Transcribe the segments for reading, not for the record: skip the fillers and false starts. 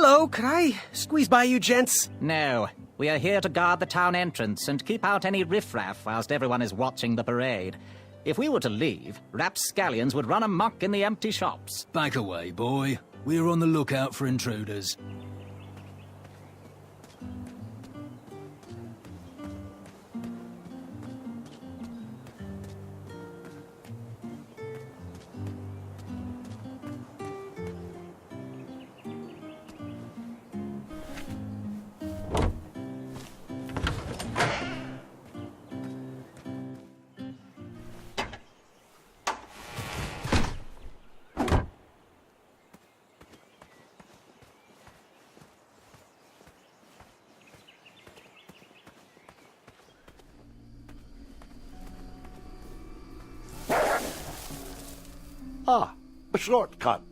hello, could I squeeze by you gents? No. We are here to guard the town entrance and keep out any riffraff whilst everyone is watching the parade. If we were to leave, rapscallions would run amok in the empty shops. Back away, boy. We're on the lookout for intruders. Ah, a shortcut.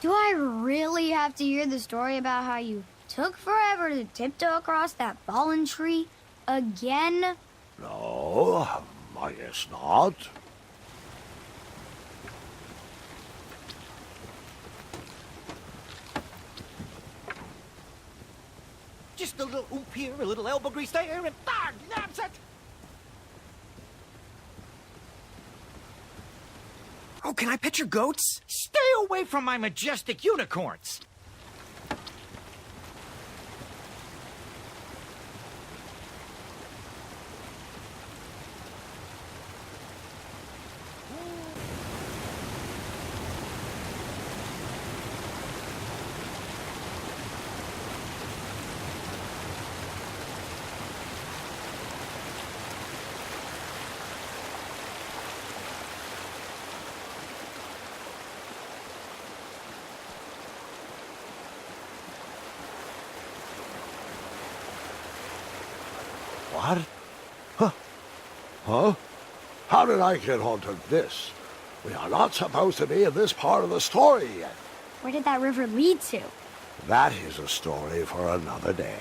Do I really have to hear the story about how you took forever to tiptoe across that fallen tree again? No, I guess not. Just a little oop here, a little elbow grease there, and nabs it! Oh, can I pet your goats? Stay away from my majestic unicorns! What? Huh? Huh? How did I get onto this? We are not supposed to be in this part of the story yet. Where did that river lead to? That is a story for another day.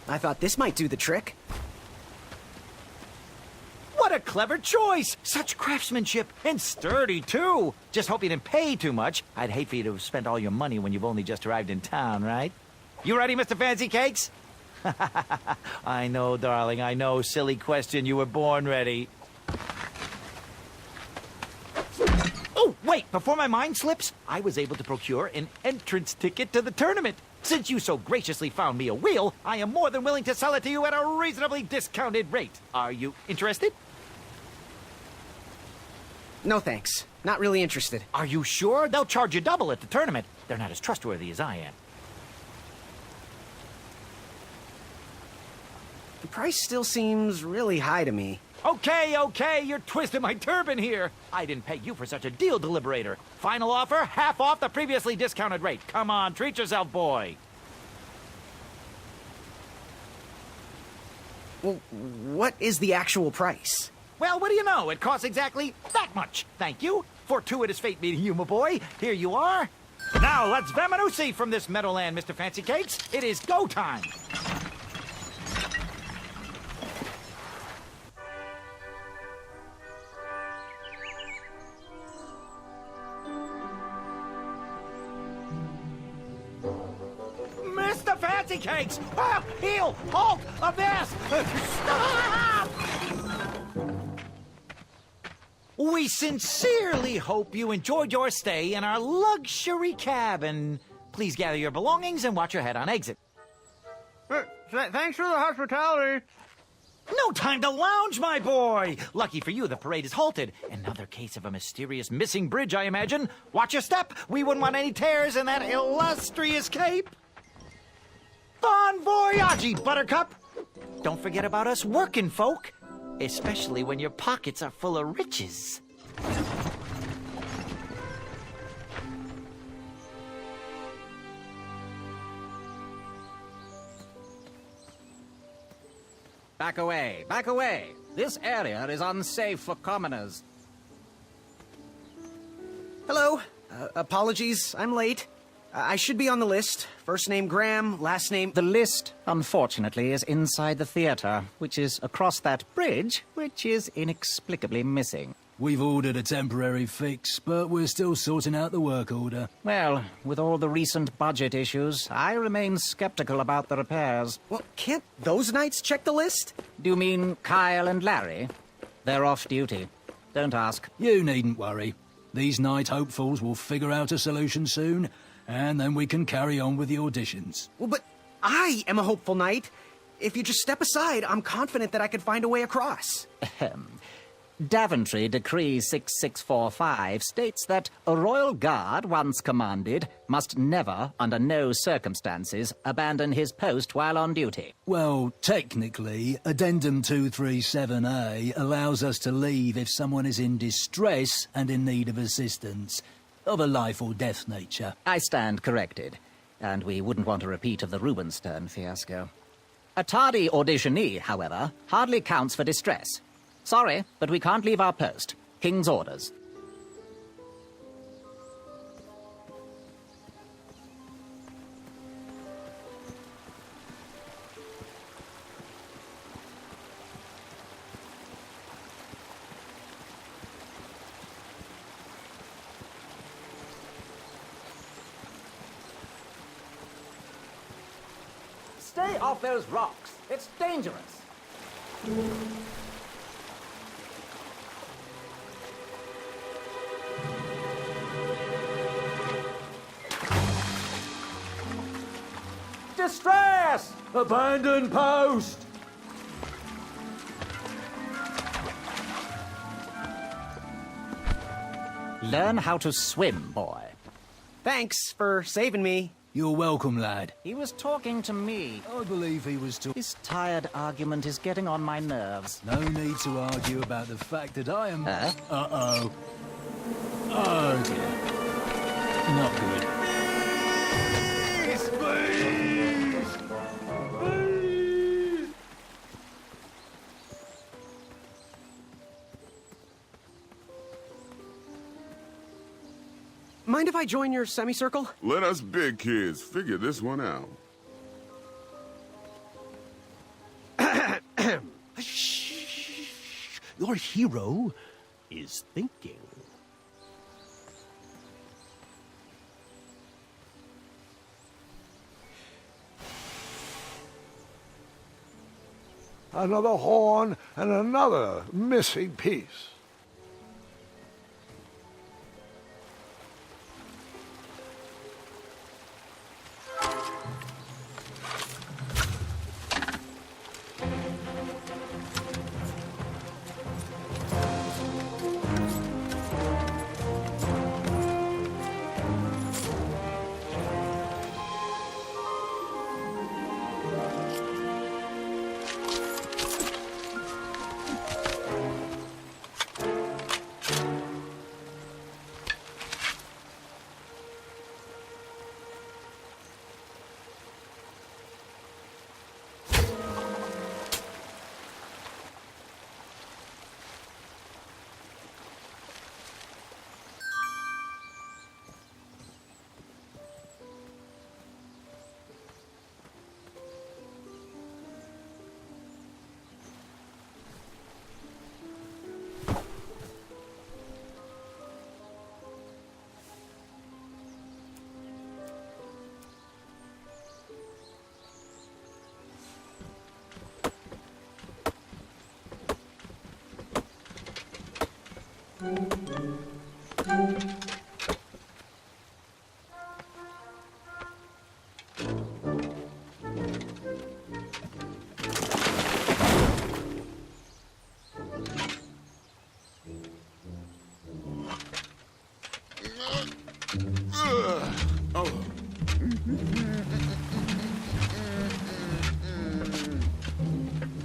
I thought this might do the trick. What a clever choice! Such craftsmanship, and sturdy, too! Just hope you didn't pay too much. I'd hate for you to have spent all your money when you've only just arrived in town, right? You ready, Mr. Fancy Cakes? I know, darling, I know. Silly question. You were born ready. Oh, wait! Before my mind slips, I was able to procure an entrance ticket to the tournament. Since you so graciously found me a wheel, I am more than willing to sell it to you at a reasonably discounted rate. Are you interested? No thanks. Not really interested. Are you sure? They'll charge you double at the tournament. They're not as trustworthy as I am. The price still seems really high to me. Okay, you're twisting my turban here. I didn't pay you for such a deal, Deliberator. Final offer, half off the previously discounted rate. Come on, treat yourself, boy. Well, what is the actual price? Well, what do you know? It costs exactly that much. Thank you. Fortuitous fate meeting you, my boy. Here you are. Now, let's Vamanusi from this meadowland, Mr. Fancy Cakes. It is go time. Mr. Fancy Cakes! Ah, heel! Halt! Abyss! Stop! We sincerely hope you enjoyed your stay in our luxury cabin. Please gather your belongings and watch your head on exit. Thanks for the hospitality. No time to lounge, my boy! Lucky for you, the parade is halted. Another case of a mysterious missing bridge, I imagine. Watch your step. We wouldn't want any tears in that illustrious cape. Bon voyage, Buttercup! Don't forget about us working folk, especially when your pockets are full of riches. Back away, back away. This area is unsafe for commoners. Hello. Apologies, I'm late. I should be on the list. First name Graham, last name... The list, unfortunately, is inside the theater, which is across that bridge, which is inexplicably missing. We've ordered a temporary fix, but we're still sorting out the work order. Well, with all the recent budget issues, I remain skeptical about the repairs. Well, can't those knights check the list? Do you mean Kyle and Larry? They're off duty. Don't ask. You needn't worry. These night hopefuls will figure out a solution soon, and then we can carry on with the auditions. Well, but I am a hopeful knight. If you just step aside, I'm confident that I could find a way across. Daventry Decree 6645 states that a royal guard once commanded must never, under no circumstances, abandon his post while on duty. Well, technically, Addendum 237A allows us to leave if someone is in distress and in need of assistance, of a life or death nature. I stand corrected, and we wouldn't want a repeat of the Rubenstern fiasco. A tardy auditionee, however, hardly counts for distress. Sorry, but we can't leave our post. King's orders. Stay off those rocks. It's dangerous. Distress! Abandon post! Learn how to swim, boy. Thanks for saving me. You're welcome, lad. He was talking to me. I believe he was talking. This tired argument is getting on my nerves. No need to argue about the fact that I am... Huh? Uh-oh. Oh, dear. Not good. Please, please! Please! Mind if I join your semicircle? Let us big kids figure this one out. Shh. Your hero is thinking. Another horn and another missing piece.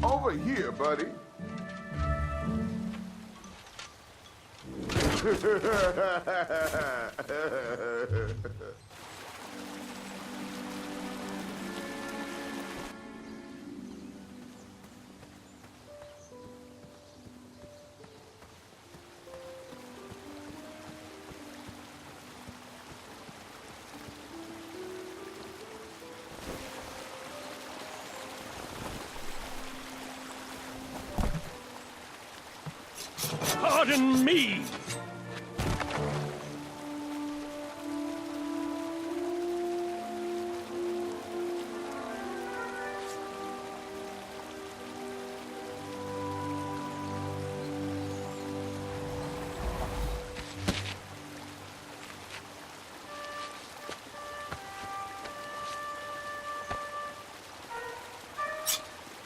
Over here, buddy. Pardon me!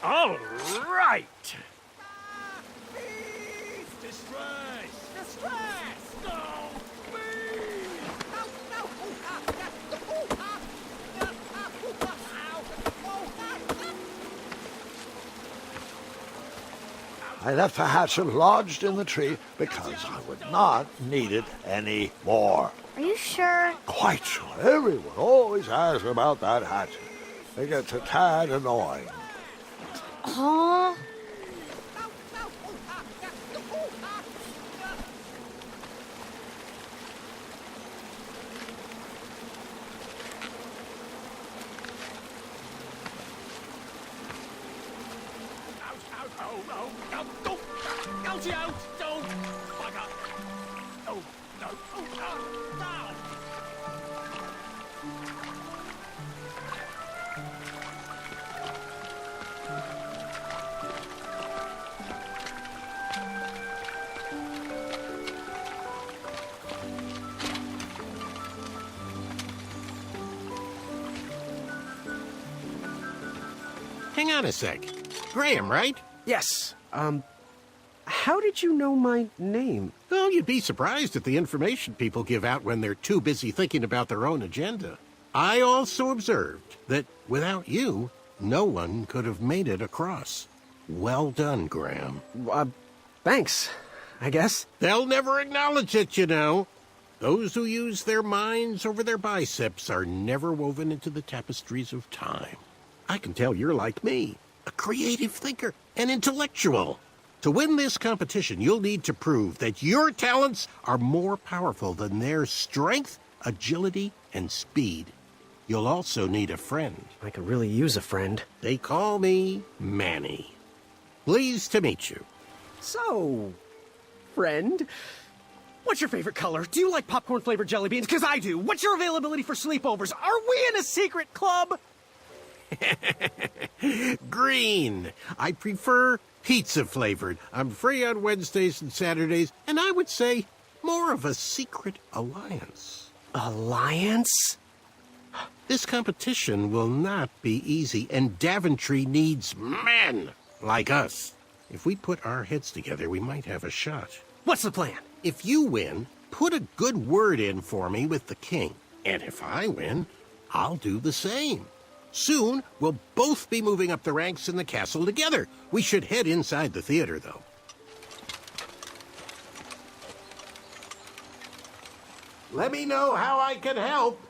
All right! Distress! Distress! No! Please! I left the hatchet lodged in the tree because I would not need it any more. Are you sure? Quite sure. Everyone always asks about that hatchet. It gets a tad annoying. Huh? Hang on a sec. Graham, right? Yes. How did you know my name? Well, you'd be surprised at the information people give out when they're too busy thinking about their own agenda. I also observed that without you, no one could have made it across. Well done, Graham. Thanks, I guess. They'll never acknowledge it, you know. Those who use their minds over their biceps are never woven into the tapestries of time. I can tell you're like me, a creative thinker, an intellectual. To win this competition, you'll need to prove that your talents are more powerful than their strength, agility, and speed. You'll also need a friend. I could really use a friend. They call me Manny. Pleased to meet you. So, friend, what's your favorite color? Do you like popcorn-flavored jelly beans? Because I do. What's your availability for sleepovers? Are we in a secret club? Green. I prefer pizza-flavored. I'm free on Wednesdays and Saturdays, and I would say more of a secret alliance. Alliance? This competition will not be easy, and Daventry needs men like us. If we put our heads together, we might have a shot. What's the plan? If you win, put a good word in for me with the king. And if I win, I'll do the same. Soon, we'll both be moving up the ranks in the castle together. We should head inside the theater, though. Let me know how I can help.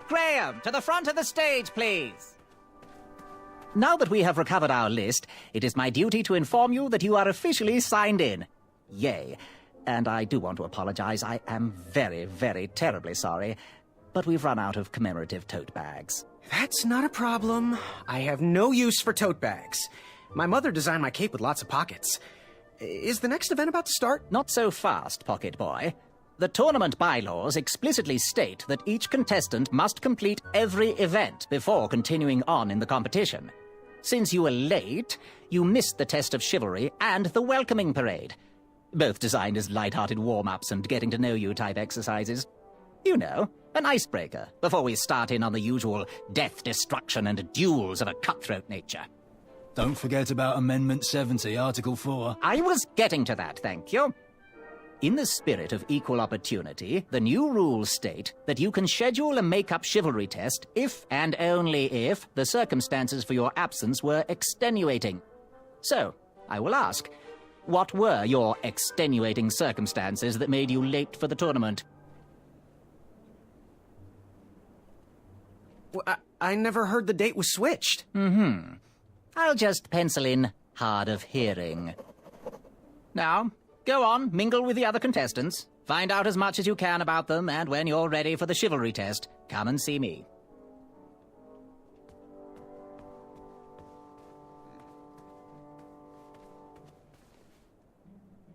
Graham, to the front of the stage, please. Now that we have recovered our list, it is my duty to inform you that you are officially signed in. Yay. And I do want to apologize. I am very, very terribly sorry. But we've run out of commemorative tote bags. That's not a problem. I have no use for tote bags. My mother designed my cape with lots of pockets. Is the next event about to start? Not so fast, Pocket Boy. The tournament bylaws explicitly state that each contestant must complete every event before continuing on in the competition. Since you were late, you missed the test of chivalry and the welcoming parade. Both designed as light-hearted warm-ups and getting-to-know-you type exercises. You know, an icebreaker before we start in on the usual death, destruction, and duels of a cutthroat nature. Don't forget about Amendment 70, Article 4. I was getting to that, thank you. In the spirit of equal opportunity, the new rules state that you can schedule a make-up chivalry test if and only if the circumstances for your absence were extenuating. So, I will ask, what were your extenuating circumstances that made you late for the tournament? Well, I never heard the date was switched. I'll just pencil in hard of hearing. Now, go on, mingle with the other contestants. Find out as much as you can about them, and when you're ready for the chivalry test, come and see me.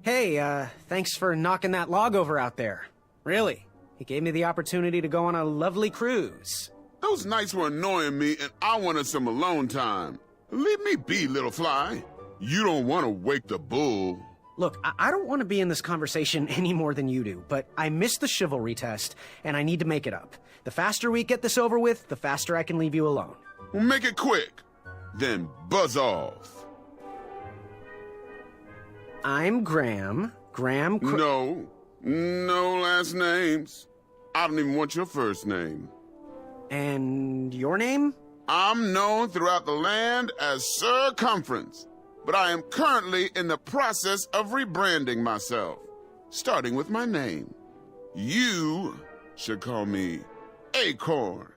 Hey, thanks for knocking that log over out there. Really. It gave me the opportunity to go on a lovely cruise. Those nights were annoying me, and I wanted some alone time. Leave me be, little fly. You don't want to wake the bull. Look, I don't want to be in this conversation any more than you do, but I missed the chivalry test, and I need to make it up. The faster we get this over with, the faster I can leave you alone. Well, make it quick. Then buzz off. I'm Graham. No last names. I don't even want your first name. And your name? I'm known throughout the land as Circumference, but I am currently in the process of rebranding myself, starting with my name. You should call me Acorn.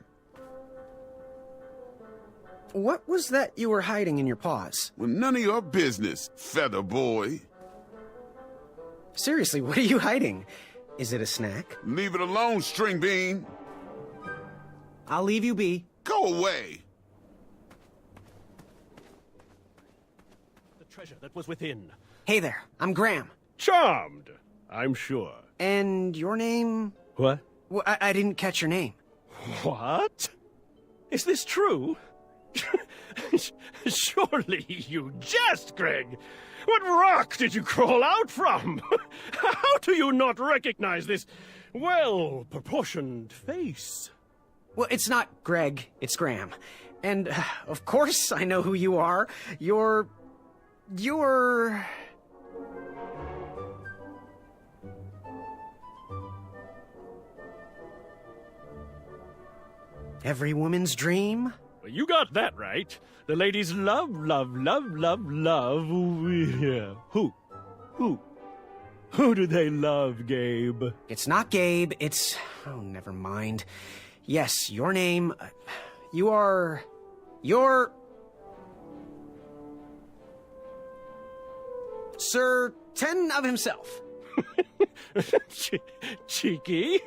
What was that you were hiding in your paws? Well, none of your business, Feather Boy. Seriously, what are you hiding? Is it a snack? Leave it alone, String Bean. I'll leave you be. Go away. The treasure that was within. Hey there, I'm Graham. Charmed, I'm sure. And your name? What? Well, I didn't catch your name. What? Is this true? Surely you jest, Greg. What rock did you crawl out from? How do you not recognize this well-proportioned face? Well, it's not Greg, it's Graham. And, of course, I know who you are. You're... Every woman's dream? Well, you got that right. The ladies love. Yeah. Who? Who do they love, Gabe? It's not Gabe, it's... Oh, never mind. Yes, your name... You're... Sir Ten of himself. Cheeky.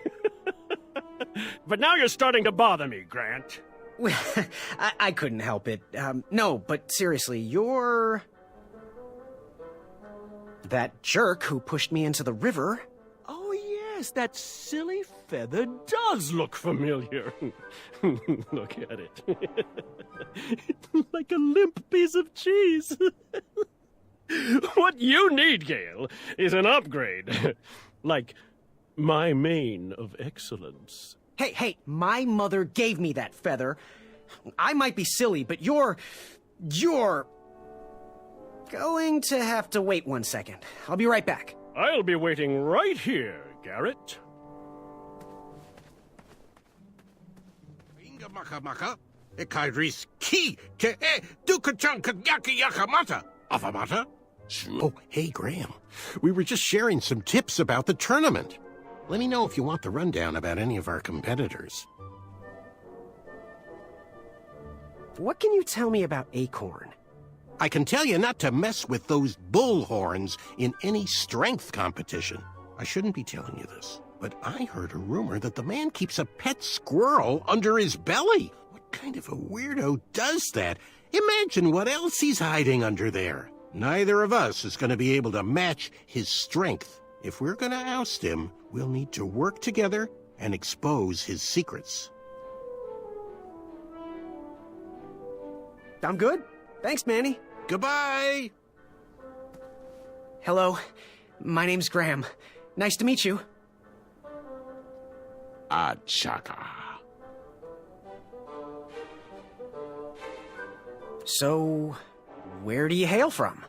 But now you're starting to bother me, Grant. Well, I couldn't help it. No, but seriously, you're... That jerk who pushed me into the river. Oh, yes, that silly feather does look familiar. Look at it. Like a limp piece of cheese. What you need, Gale, is an upgrade. Like my mane of excellence. Hey, my mother gave me that feather. I might be silly, but you're going to have to wait 1 second. I'll be right back. I'll be waiting right here, Garrett. Inga maka maka, ekaidris ki ke dukachanka yaka yakamata. Afamata? Oh, hey, Graham. We were just sharing some tips about the tournament. Let me know if you want the rundown about any of our competitors. What can you tell me about Acorn? I can tell you not to mess with those bull horns in any strength competition. I shouldn't be telling you this, but I heard a rumor that the man keeps a pet squirrel under his belly. What kind of a weirdo does that? Imagine what else he's hiding under there. Neither of us is going to be able to match his strength. If we're going to oust him, we'll need to work together and expose his secrets. I'm good. Thanks, Manny. Goodbye! Hello. My name's Graham. Nice to meet you. Achaka. So, where do you hail from?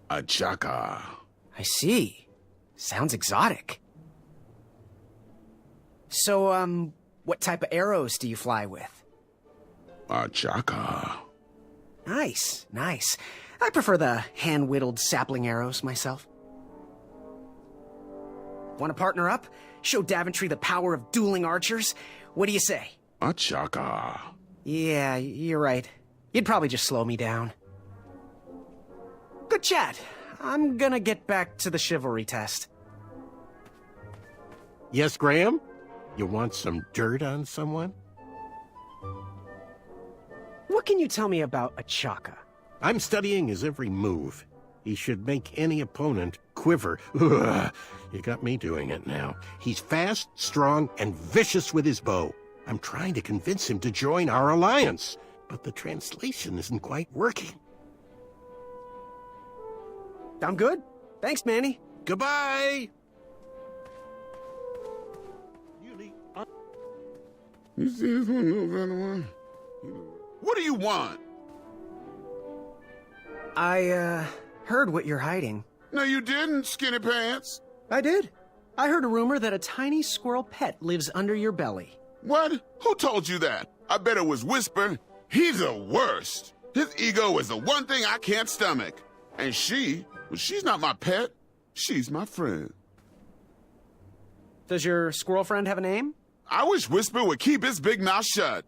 Achaka. I see. Sounds exotic. So, what type of arrows do you fly with? Achaka. Nice, nice. I prefer the hand-whittled sapling arrows myself. Want to partner up? Show Daventry the power of dueling archers? What do you say? Achaka. Yeah, you're right. You'd probably just slow me down. Good chat. I'm gonna get back to the chivalry test. Yes, Graham? You want some dirt on someone? What can you tell me about Achaka? I'm studying his every move. He should make any opponent quiver. Ugh, you got me doing it now. He's fast, strong, and vicious with his bow. I'm trying to convince him to join our alliance, but the translation isn't quite working. I'm good. Thanks, Manny. Goodbye! You see this one, no better one? What do you want? I, heard what you're hiding. No, you didn't, skinny pants. I did. I heard a rumor that a tiny squirrel pet lives under your belly. What? Who told you that? I bet it was Whisper. He's the worst. His ego is the one thing I can't stomach. And she's not my pet. She's my friend. Does your squirrel friend have a name? I wish Whisper would keep his big mouth shut.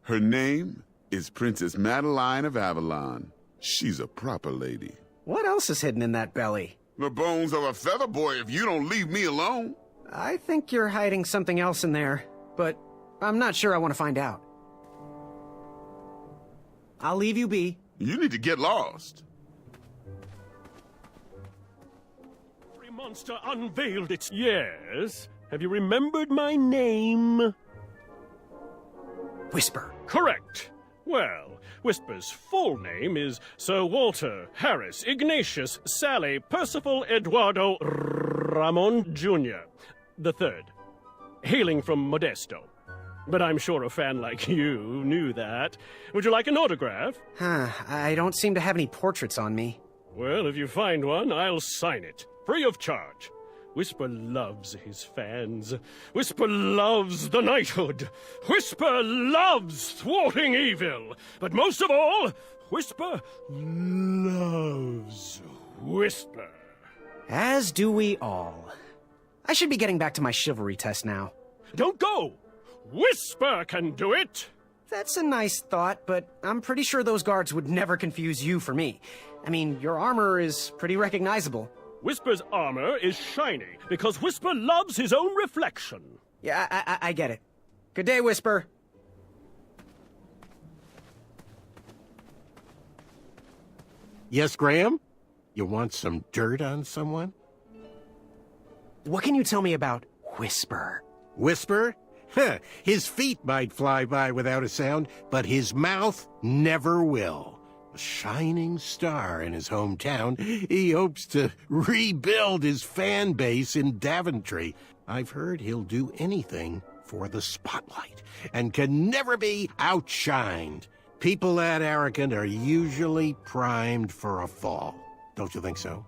Her name is Princess Madeline of Avalon. She's a proper lady. What else is hidden in that belly? The bones of a feather boy if you don't leave me alone. I think you're hiding something else in there, but I'm not sure I want to find out. I'll leave you be. You need to get lost. Every monster unveiled its... Yes? Have you remembered my name? Whisper. Correct. Well, Whisper's full name is Sir Walter Harris Ignatius Sally Percival Eduardo Ramon Jr. the Third, hailing from Modesto. But I'm sure a fan like you knew that. Would you like an autograph? I don't seem to have any portraits on me. Well, if you find one, I'll sign it, free of charge. Whisper loves his fans. Whisper loves the knighthood. Whisper loves thwarting evil. But most of all, Whisper loves Whisper. As do we all. I should be getting back to my chivalry test now. Don't go! Whisper can do it! That's a nice thought, but I'm pretty sure those guards would never confuse you for me. I mean, your armor is pretty recognizable. Whisper's armor is shiny because Whisper loves his own reflection. Yeah, I get it. Good day, Whisper. Yes, Graham? You want some dirt on someone? What can you tell me about Whisper? Whisper? Huh, his feet might fly by without a sound, but his mouth never will. A shining star in his hometown, he hopes to rebuild his fan base in Daventry. I've heard he'll do anything for the spotlight and can never be outshined. People that arrogant are usually primed for a fall. Don't you think so?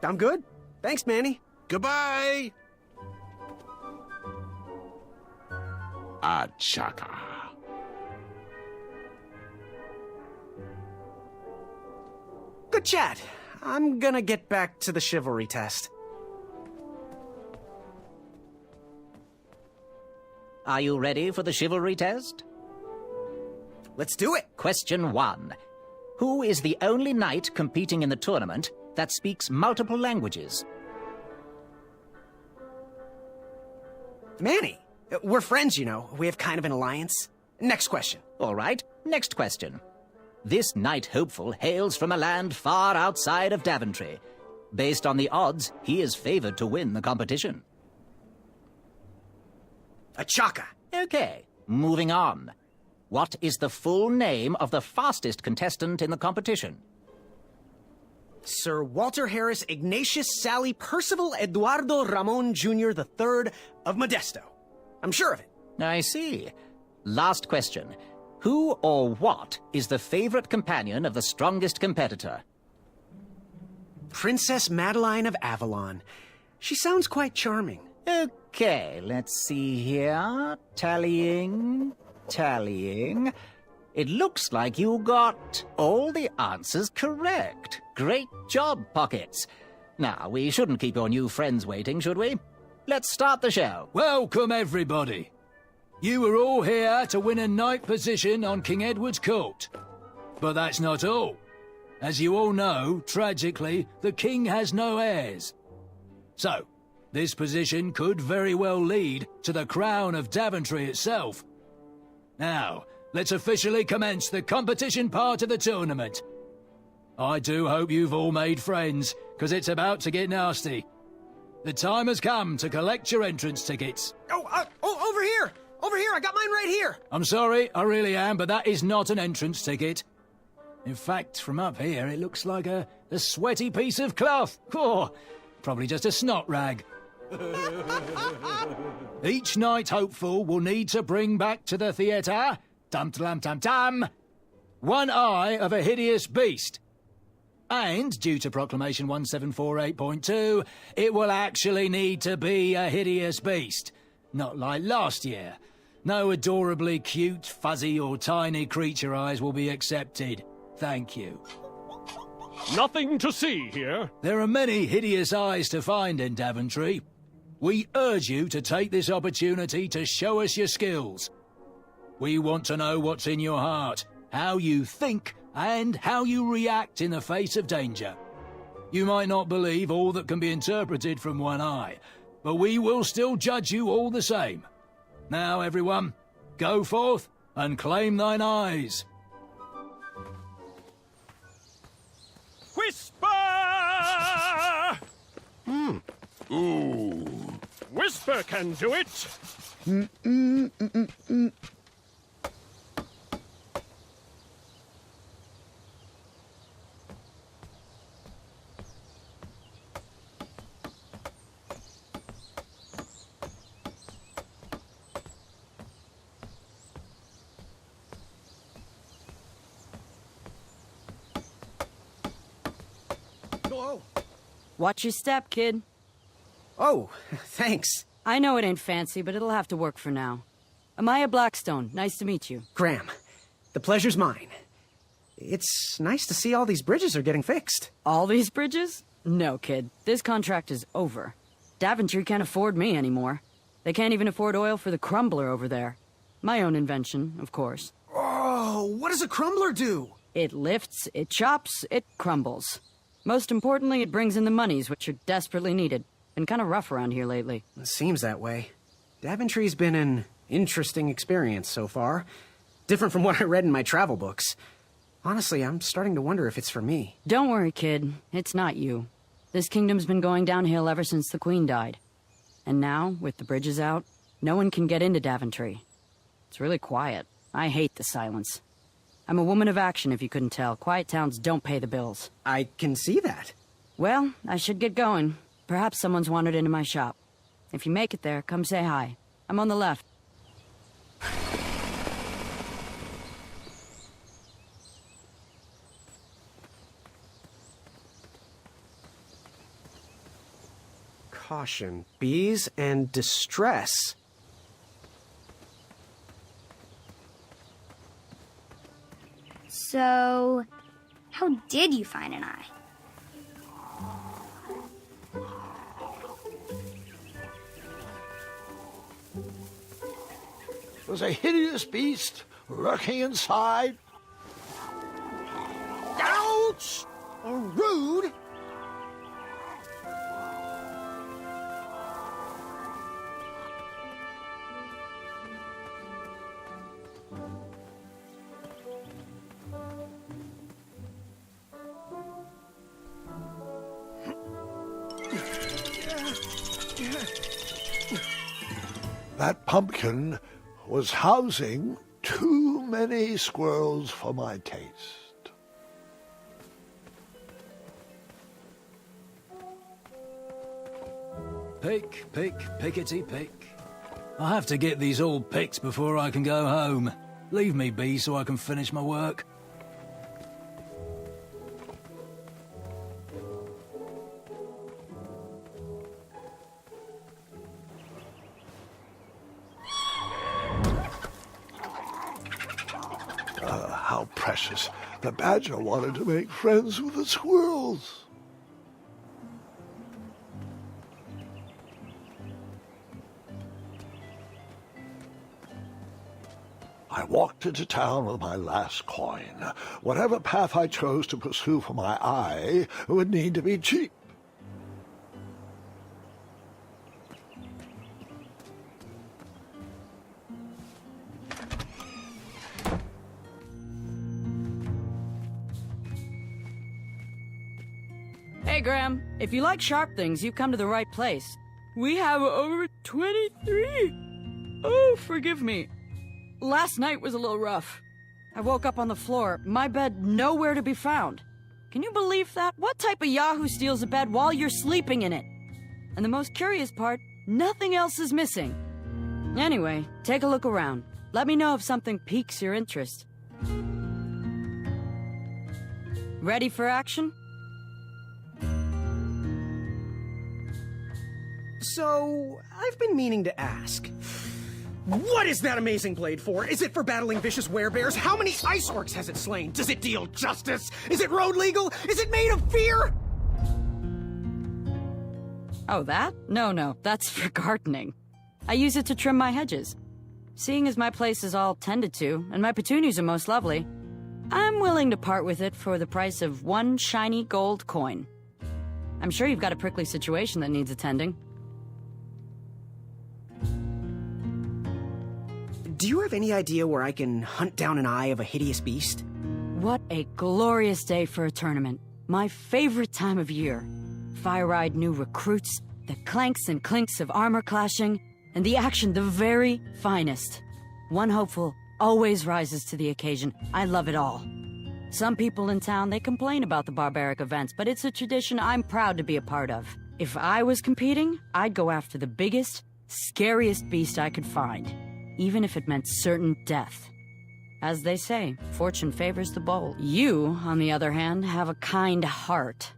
I'm good. Thanks, Manny. Goodbye! Achaka. Good chat. I'm gonna get back to the chivalry test. Are you ready for the chivalry test? Let's do it. Question 1. Who is the only knight competing in the tournament that speaks multiple languages? Manny. We're friends, you know. We have kind of an alliance. Next question. All right, next question. This knight hopeful hails from a land far outside of Daventry. Based on the odds, he is favored to win the competition. A Chaka. Okay, moving on. What is the full name of the fastest contestant in the competition? Sir Walter Harris Ignatius Sally Percival Eduardo Ramon Jr. III of Modesto. I'm sure of it. I see. Last question. Who or what is the favorite companion of the strongest competitor? Princess Madeline of Avalon. She sounds quite charming. Okay, let's see here. Tallying. It looks like you got all the answers correct. Great job, Pockets. Now, we shouldn't keep your new friends waiting, should we? Let's start the show. Welcome, everybody. You are all here to win a knight position on King Edward's court. But that's not all. As you all know, tragically, the king has no heirs. So, this position could very well lead to the crown of Daventry itself. Now, let's officially commence the competition part of the tournament. I do hope you've all made friends, because it's about to get nasty. The time has come to collect your entrance tickets. Oh, over here! Over here, I got mine right here! I'm sorry, I really am, but that is not an entrance ticket. In fact, from up here, it looks like a sweaty piece of cloth. Oh, probably just a snot rag. Each knight hopeful will need to bring back to the theatre, dum-dum-dum-dum, one eye of a hideous beast. And, due to Proclamation 1748.2, it will actually need to be a hideous beast. Not like last year. No adorably cute, fuzzy or tiny creature eyes will be accepted. Thank you. Nothing to see here. There are many hideous eyes to find in Daventry. We urge you to take this opportunity to show us your skills. We want to know what's in your heart, how you think, and how you react in the face of danger. You might not believe all that can be interpreted from one eye, but we will still judge you all the same. Now, everyone, go forth and claim thine eyes. Whisper! Ooh. Whisper can do it. Whoa. Watch your step, kid. Oh, thanks. I know it ain't fancy, but it'll have to work for now. Amaya Blackstone, nice to meet you. Graham, the pleasure's mine. It's nice to see all these bridges are getting fixed. All these bridges? No, kid. This contract is over. Daventry can't afford me anymore. They can't even afford oil for the crumbler over there. My own invention, of course. Oh, what does a crumbler do? It lifts, it chops, it crumbles. Most importantly, it brings in the monies, which are desperately needed. Been kind of rough around here lately. It seems that way. Daventry's been an interesting experience so far. Different from what I read in my travel books. Honestly, I'm starting to wonder if it's for me. Don't worry, kid. It's not you. This kingdom's been going downhill ever since the Queen died. And now, with the bridges out, no one can get into Daventry. It's really quiet. I hate the silence. I'm a woman of action, if you couldn't tell. Quiet towns don't pay the bills. I can see that. Well, I should get going. Perhaps someone's wandered into my shop. If you make it there, come say hi. I'm on the left. Caution. Bees and distress. So, how did you find an eye? There's a hideous beast lurking inside. Ouch! Rude! That pumpkin was housing too many squirrels for my taste. Pick, pick, pickety pick. I have to get these all picked before I can go home. Leave me be so I can finish my work. How precious. The badger wanted to make friends with the squirrels. I walked into town with my last coin. Whatever path I chose to pursue for my eye would need to be cheap. Hey, Graham, if you like sharp things, you've come to the right place. We have over 23. Oh, forgive me. Last night was a little rough. I woke up on the floor, my bed nowhere to be found. Can you believe that? What type of yahoo steals a bed while you're sleeping in it? And the most curious part, nothing else is missing. Anyway, take a look around. Let me know if something piques your interest. Ready for action? So, I've been meaning to ask. What is that amazing blade for? Is it for battling vicious werebears? How many ice orcs has it slain? Does it deal justice? Is it road legal? Is it made of fear? Oh, that? No, that's for gardening. I use it to trim my hedges. Seeing as my place is all tended to, and my petunias are most lovely, I'm willing to part with it for the price of 1 shiny gold coin. I'm sure you've got a prickly situation that needs attending. Do you have any idea where I can hunt down an eye of a hideous beast? What a glorious day for a tournament. My favorite time of year. Fire-eyed new recruits, the clanks and clinks of armor clashing, and the action the very finest. One hopeful always rises to the occasion. I love it all. Some people in town, they complain about the barbaric events, but it's a tradition I'm proud to be a part of. If I was competing, I'd go after the biggest, scariest beast I could find, even if it meant certain death. As they say, fortune favors the bold. You, on the other hand, have a kind heart.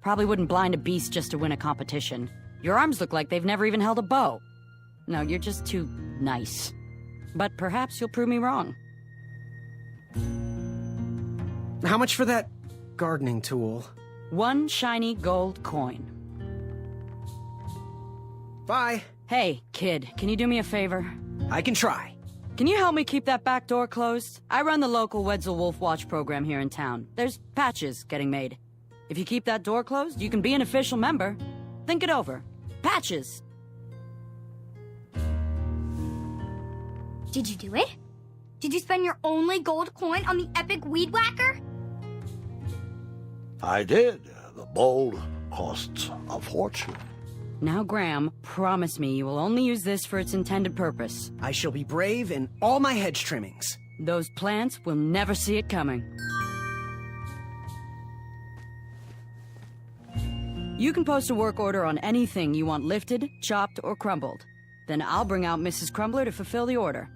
Probably wouldn't blind a beast just to win a competition. Your arms look like they've never even held a bow. No, you're just too nice. But perhaps you'll prove me wrong. How much for that gardening tool? 1 shiny gold coin. Bye. Hey, kid, can you do me a favor? I can try. Can you help me keep that back door closed? I run the local Wetzel Wolf Watch program here in town. There's patches getting made. If you keep that door closed, you can be an official member. Think it over. Patches! Did you do it? Did you spend your only gold coin on the epic weed whacker? I did. The bowl costs a fortune. Now, Graham, promise me you will only use this for its intended purpose. I shall be brave in all my hedge trimmings. Those plants will never see it coming. You can post a work order on anything you want lifted, chopped, or crumbled. Then I'll bring out Mrs. Crumbler to fulfill the order.